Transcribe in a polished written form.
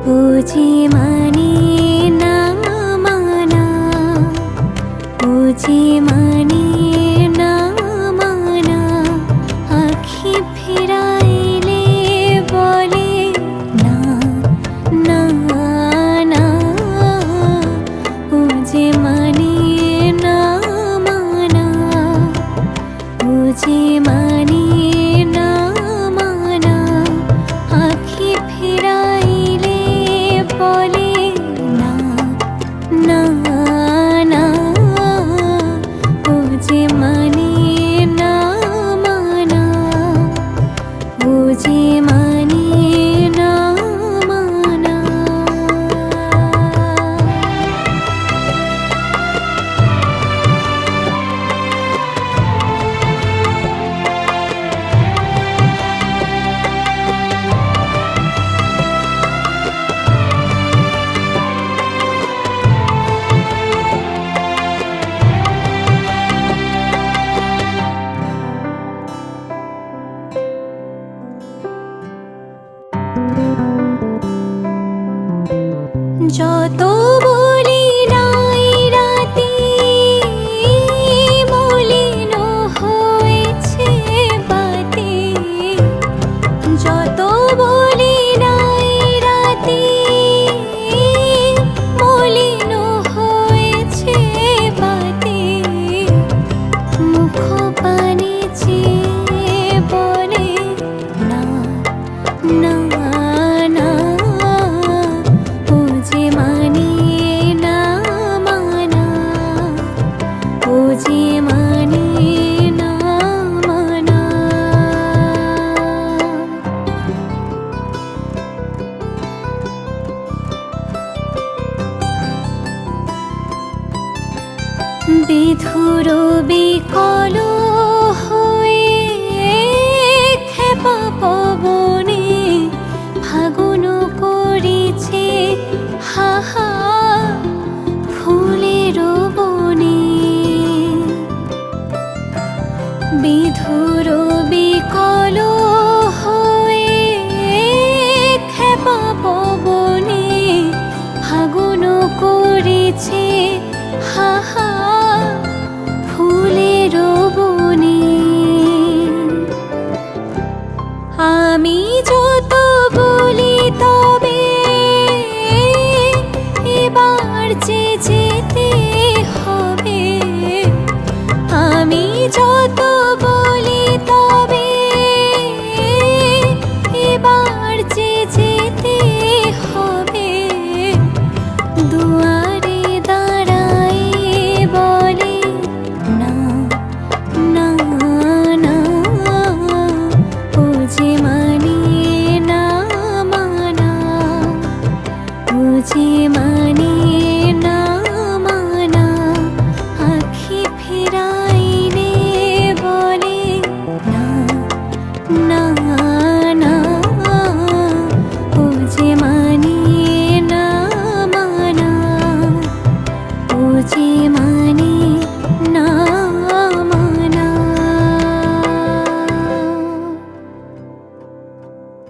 বুঝি মানে না মানা, বুঝি মানে না মানা, আখি ফিরাইলে বলে না না না, বুঝি মানে না মানা, বুঝি মানে না মানা, আখি ফিরাইলে বলে না না না, বুঝি মানে না মানা, বুঝি মানে না মানা। যত বলি নাই রাতে মলিন হয়েছে বাতে, যত বলি নাই রাতে মলিন হয়েছে বাতে, মুখ পানে চেয়ে বলে না না না, বুঝি মানে না মানা, বুঝি মানে না মানা। বিধুর বিকল হয়ে খেপা পবনে ফাগুন করেছে হাহা ফুলের বনে, বিধুর বিকল হয়ে খেপা পবনে ফাগুন করেছে হাহা ফুলের বনে। আমি যত বলি তবে এবার যে যেতে হবে, আমি যত বলি তবে এবার যে যেতে হবে, দুয়ারে দাঁড়াই বলে না না না, বুঝি মানে না মানা, বুঝি মানে